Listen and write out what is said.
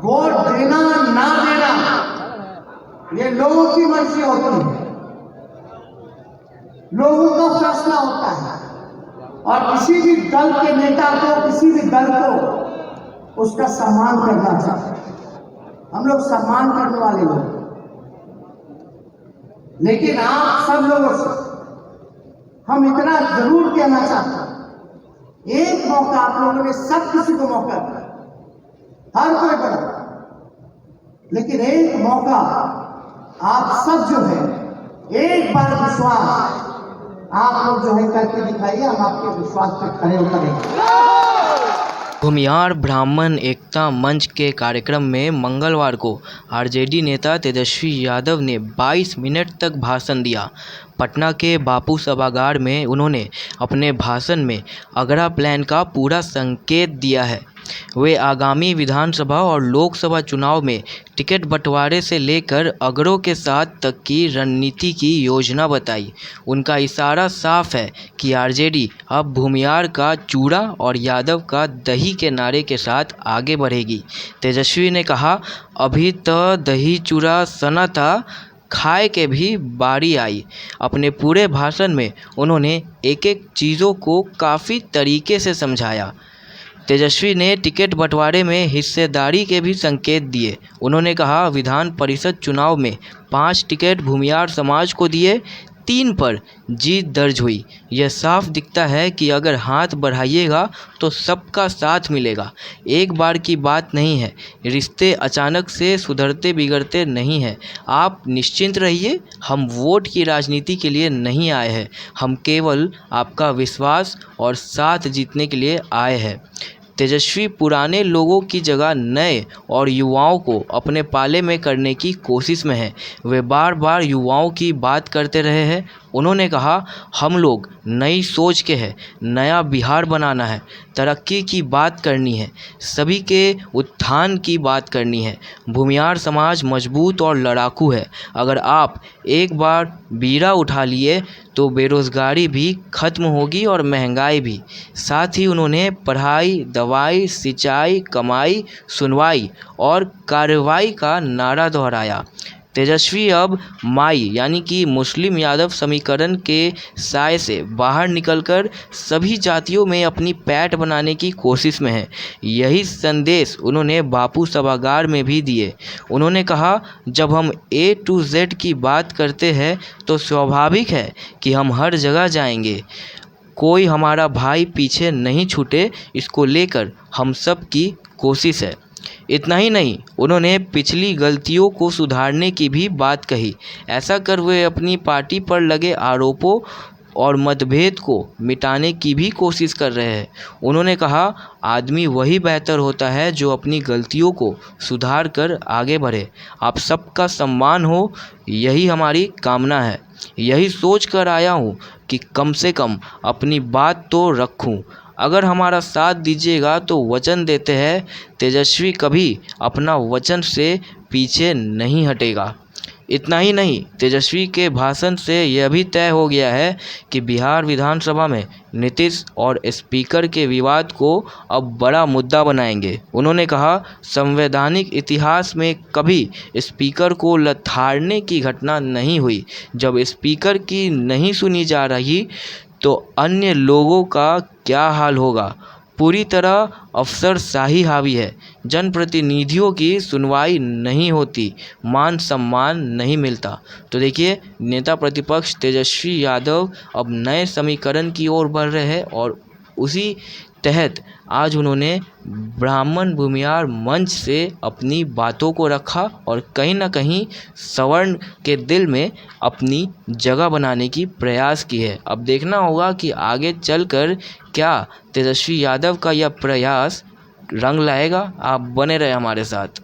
Vote देना ना देना ये लोगों की मर्जी होती है, लोगों का फैसला होता है। और किसी भी दल के नेता को, किसी भी दल को उसका सम्मान करना चाहिए। हम लोग सम्मान करने वाले लोग, लेकिन आप सब लोगों से हम इतना जरूर कहना चाहते हैं, एक मौका आप लोगों ने सब किसी को मौका दिया, हर कोई बड़ा, लेकिन एक मौका आप सब जो है एक बार विश्वास आप लोग जो है करके दिखाइए, हम आपके विश्वास पे खड़े उतरेंगे। भूमिहार ब्राह्मण एकता मंच के कार्यक्रम में मंगलवार को आरजेडी नेता तेजस्वी यादव ने 22 मिनट तक भाषण दिया। पटना के बापू सभागार में उन्होंने अपने भाषण में अगरा प्लान का पूरा संकेत दिया है। वे आगामी विधानसभा और लोकसभा चुनाव में टिकट बंटवारे से लेकर अगरों के साथ तक की रणनीति की योजना बताई। उनका इशारा साफ है कि आरजेडी अब भूमिहार का चूड़ा और यादव का दही के नारे के साथ आगे बढ़ेगी। तेजस्वी ने कहा, अभी तो दही चूड़ा सना था, खाए के भी बारी आई। अपने पूरे भाषण में उन्होंने एक एक चीज़ों को काफ़ी तरीके से समझाया। तेजस्वी ने टिकट बंटवारे में हिस्सेदारी के भी संकेत दिए। उन्होंने कहा, विधान परिषद चुनाव में 5 टिकट भूमिहार समाज को दिए, 3 पर जीत दर्ज हुई। यह साफ दिखता है कि अगर हाथ बढ़ाइएगा तो सबका साथ मिलेगा। एक बार की बात नहीं है, रिश्ते अचानक से सुधरते बिगड़ते नहीं हैं। आप निश्चिंत रहिए, हम वोट की राजनीति के लिए नहीं आए हैं, हम केवल आपका विश्वास और साथ जीतने के लिए आए हैं। तेजस्वी पुराने लोगों की जगह नए और युवाओं को अपने पाले में करने की कोशिश में हैं। वे बार बार युवाओं की बात करते रहे हैं। उन्होंने कहा, हम लोग नई सोच के हैं, नया बिहार बनाना है, तरक्की की बात करनी है, सभी के उत्थान की बात करनी है। भूमिहार समाज मजबूत और लड़ाकू है। अगर आप एक बार बीड़ा उठा लिए तो बेरोज़गारी भी खत्म होगी और महंगाई भी। साथ ही उन्होंने पढ़ाई, दवाई, सिंचाई, कमाई, सुनवाई और कार्रवाई का नारा दोहराया। तेजस्वी अब माई यानी कि मुस्लिम यादव समीकरण के साए से बाहर निकलकर सभी जातियों में अपनी पैठ बनाने की कोशिश में हैं। यही संदेश उन्होंने बापू सभागार में भी दिए। उन्होंने कहा, जब हम A to Z की बात करते हैं तो स्वाभाविक है कि हम हर जगह जाएंगे, कोई हमारा भाई पीछे नहीं छूटे, इसको लेकर हम सब की कोशिश है। इतना ही नहीं, उन्होंने पिछली गलतियों को सुधारने की भी बात कही। ऐसा कर वे अपनी पार्टी पर लगे आरोपों और मतभेद को मिटाने की भी कोशिश कर रहे हैं। उन्होंने कहा, आदमी वही बेहतर होता है जो अपनी गलतियों को सुधार कर आगे बढ़े। आप सबका सम्मान हो, यही हमारी कामना है। यही सोच कर आया हूँ कि कम से कम अपनी बात तो रखूँ। अगर हमारा साथ दीजिएगा तो वचन देते हैं, तेजस्वी कभी अपना वचन से पीछे नहीं हटेगा। इतना ही नहीं, तेजस्वी के भाषण से यह भी तय हो गया है कि बिहार विधानसभा में नीतीश और स्पीकर के विवाद को अब बड़ा मुद्दा बनाएंगे। उन्होंने कहा, संवैधानिक इतिहास में कभी स्पीकर को लथाड़ने की घटना नहीं हुई। जब स्पीकर की नहीं सुनी जा रही तो अन्य लोगों का क्या हाल होगा। पूरी तरह अफसरशाही हावी है, जनप्रतिनिधियों की सुनवाई नहीं होती, मान सम्मान नहीं मिलता। तो देखिए, नेता प्रतिपक्ष तेजस्वी यादव अब नए समीकरण की ओर बढ़ रहे हैं और उसी तहत आज उन्होंने ब्राह्मण भूमिहार मंच से अपनी बातों को रखा और कहीं ना कहीं सवर्ण के दिल में अपनी जगह बनाने की प्रयास की है। अब देखना होगा कि आगे चलकर क्या तेजस्वी यादव का यह प्रयास रंग लाएगा। आप बने रहे हमारे साथ।